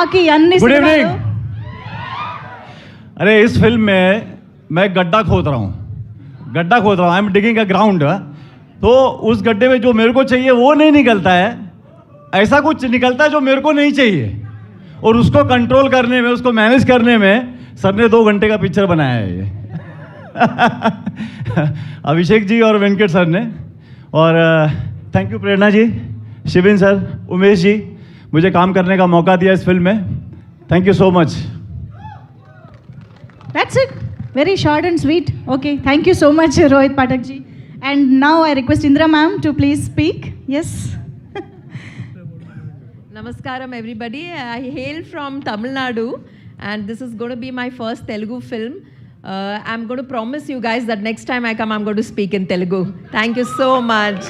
Good evening. अरे इस film में मैं गड्ढा खोद रहा हूँ I am digging a ground. तो उस गड्ढे में जो मेरे को चाहिए वो नहीं निकलता है, ऐसा कुछ निकलता है जो मेरे को नहीं चाहिए, और उसको कंट्रोल करने में, उसको मैनेज करने में सर ने 2 घंटे का पिक्चर बनाया है ये अभिषेक जी और वेंकट सर ने। और thank you Prerna ji, Shivin sir, Umesh ji, मुझे काम करने का मौका दिया इस फिल्म में। Thank you so much. That's it. Very short and sweet. Okay. Thank you so much, Rohit Pathak ji. And now I request Indra ma'am to please speak. Yes. Namaskaram everybody. I hail from Tamil Nadu and this is going to be my first Telugu film. I'm going to promise you guys that next time I come, I'm going to speak in Telugu. Thank you so much.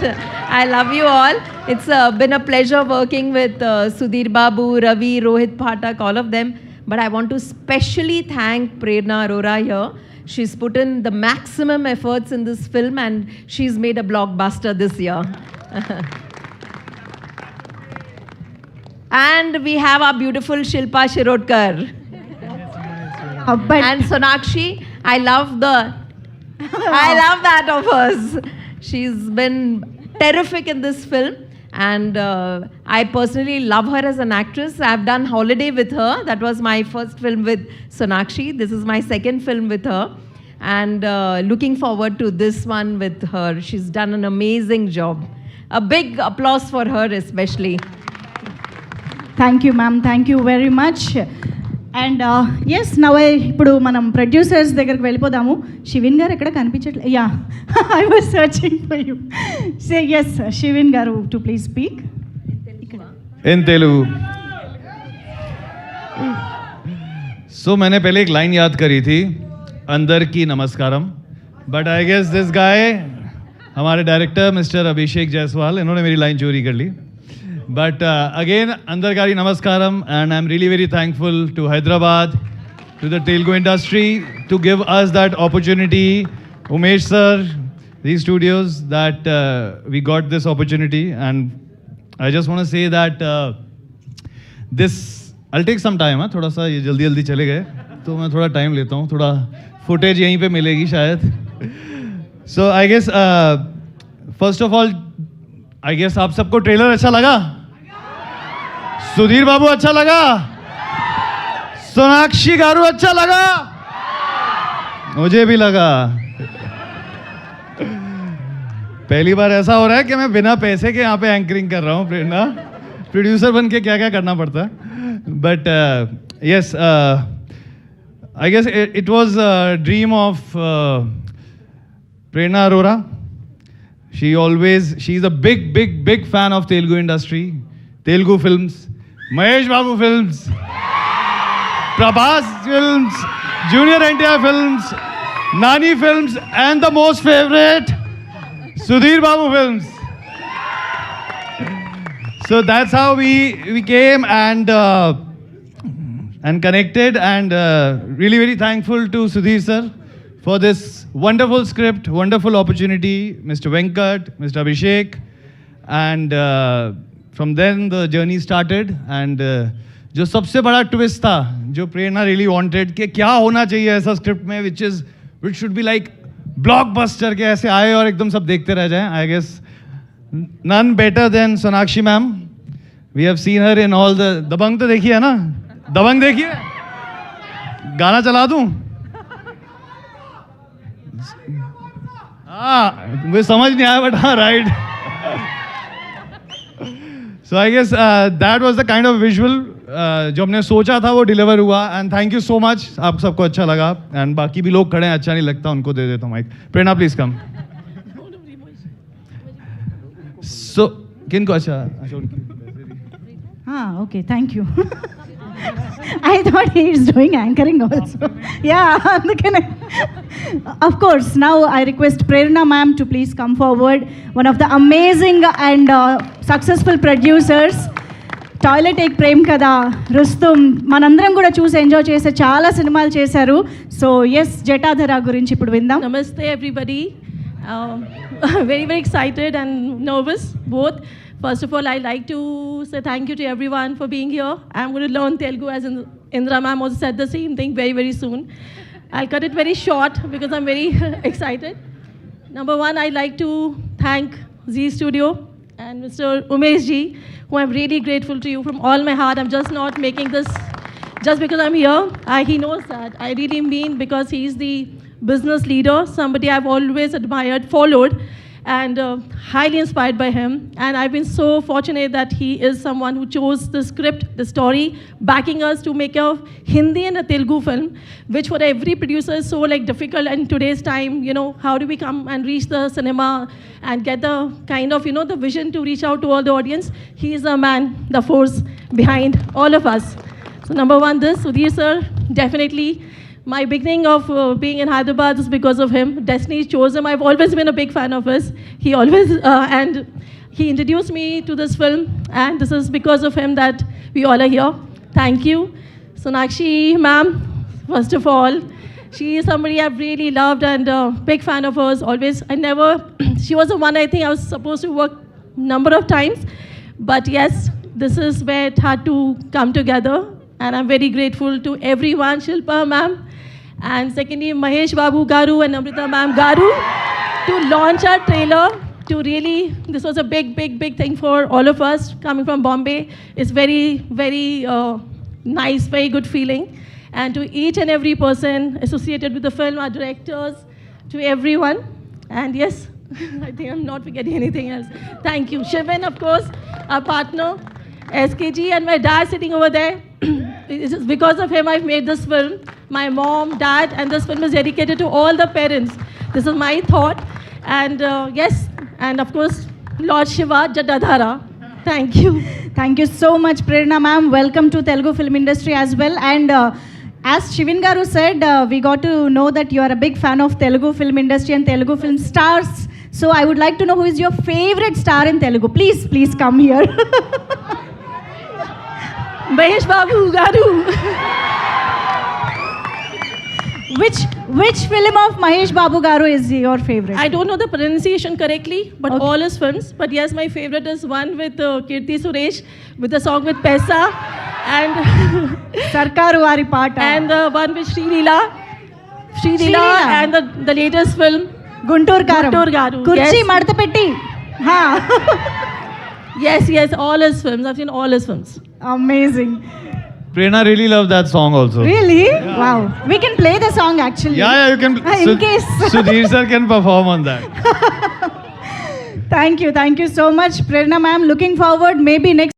I love you all. It's been a pleasure working with Sudhir Babu, Ravi, Rohit Pathak, all of them. But I want to specially thank Prerna Arora here. She's put in the maximum efforts in this film and she's made a blockbuster this year. And we have our beautiful Shilpa Shirodkar. And Sonakshi, I love that of hers. She's been terrific in this film. And I personally love her as an actress. I've done Holiday with her. That was my first film with Sonakshi. This is my second film with her. And looking forward to this one with her. She's done an amazing job. A big applause for her especially. Thank you, ma'am. Thank you very much. And as now ఇప్పుడు మనం producers దగ్గరికి వెళ్ళిపోదాము. శివిన్ గారు ఎక్కడ కనిపించట్లేదు. Yeah I was searching for you. Say yes Shivin garu to please speak in Telugu. So मैंने पहले एक line याद करी थी, अंदर की नमस्कारम, but I guess this guy, हमारे डायरेक्टर मिस्टर अभिषेक जायसवाल, इन्होंने मेरी लाइन चोरी कर ली. But again, Andarkari Namaskaram, and I'm really very thankful to Hyderabad, to the Telugu industry, to give us that opportunity. Umesh sir, these studios, that we got this opportunity. And I just want to say that this, I'll take some time. थोड़ा सा ये जल्दी चले गए, तो मैं थोड़ा time लेता हूँ, थोड़ा फुटेज यहीं पे मिलेगी शायद. So I guess, first of all, I guess आप सबको ट्रेलर अच्छा लगा? सुधीर बाबू अच्छा लगा? सोनाक्षी गारू अच्छा लगा? मुझे भी लगा. पहली बार ऐसा हो रहा है कि मैं बिना पैसे के यहाँ पे एंकरिंग कर रहा हूँ. प्रेरणा, प्रोड्यूसर बन के क्या क्या करना पड़ता है. But yes, I guess it was dream of Prerna Arora. She's a big fan of Telugu industry, Telugu films, Mahesh Babu films, Prabhas films, Junior NTR films, Nani films, and the most favorite, Sudhir Babu films. So that's how we came and connected, and really very thankful to Sudhir sir for this wonderful script, wonderful opportunity, Mr. Venkat, Mr. Abhishek, and from then the journey started. And जो सबसे बड़ा twist था, जो प्रेरणा really wanted कि क्या होना चाहिए ऐसा स्क्रिप्ट में which should be like blockbuster, के ऐसे आए और एकदम सब देखते रह जाएं. I guess none better than Sonakshi ma'am. We have seen her in all the दबंग. तो देखिए है ना, दबंग देखिए, गाना चला दूं. मुझे समझ नहीं आया, बट हाँ, right. So I guess that was the kind of visual जो हमने सोचा था वो डिलीवर हुआ. And thank you so much. आप सबको अच्छा लगा, एंड बाकी भी लोग खड़े हैं, अच्छा नहीं लगता उनको दे देता हूँ माइक. Prerna please come. सो किनको अच्छा? हाँ, okay, thank you. I thought he is doing anchoring also. Yeah, of course. Now I request Prerna ma'am to please come forward. One of the amazing and successful producers. Toilet Ek Prem Kada, Rustum, manandram kuda choose enjoy chese chaala cinemalu chesaru. So yes, Jetadhara gurinchi ippudu vindam. Namaste everybody. Very excited and nervous both, First of all, I'd like to say thank you to everyone for being here. I'm going to learn Telugu as Indra ma'am also said the same thing very, very soon. I'll cut it very short because I'm very excited. Number one, I'd like to thank Z Studio and Mr. Umesh ji, who I'm really grateful to you from all my heart. I'm just not making this just because I'm here. He knows that. I really mean because he's the business leader, somebody I've always admired, followed, and highly inspired by him. And I've been so fortunate that he is someone who chose the script, the story, backing us to make a Hindi and a Telugu film, which for every producer is so like difficult in today's time. You know, how do we come and reach the cinema and get the kind of, you know, the vision to reach out to all the audience? He is the man, the force behind all of us. So number one, this, Sudhir sir, definitely. My beginning of being in Hyderabad is because of him. Destiny chose him. I've always been a big fan of his. He always, and he introduced me to this film, and this is because of him that we all are here. Thank you. Sonakshi ma'am, first of all, she is somebody I've really loved and a big fan of hers. Always, she was the one I think I was supposed to work number of times. But yes, this is where it had to come together. And I'm very grateful to everyone, Shilpa ma'am, and secondly, Mahesh Babu Garu and Amrita ma'am Garu, to launch our trailer. To really, this was a big, big, big thing for all of us coming from Bombay. It's very, very nice, very good feeling. And to each and every person associated with the film, our directors, to everyone. And yes, I think I'm not forgetting anything else. Thank you. Shivan, of course, our partner, SKG, and my dad sitting over there. It's because of him I've made this film. My mom, dad, and this film is dedicated to all the parents. This is my thought. And yes, and of course, Lord Shiva Jadadhara. Thank you. Thank you so much, Prerna ma'am. Welcome to Telugu film industry as well. And as Shivin Garu said, we got to know that you are a big fan of Telugu film industry and Telugu film stars. So I would like to know who is your favorite star in Telugu. Please come here. Mahesh Babu Garu. Which film of Mahesh Babu Garu is your favorite? I don't know the pronunciation correctly, but Okay. all his films. But yes, my favorite is one with Kirti Suresh, with the song with Paisa, and Sarkaru Vari Paata. and the one with Sri Leela, Leela. and the latest film. Guntur Garu. Guntur Garu, Kurchi yes. Madta Petti. Ha. Yes, all his films. I've seen all his films. Amazing. Prerna really loved that song also. Really? Wow. We can play the song actually. Yeah, you can. In case. Sudhir sir can perform on that. Thank you so much, Prerna ma'am. Looking forward, maybe next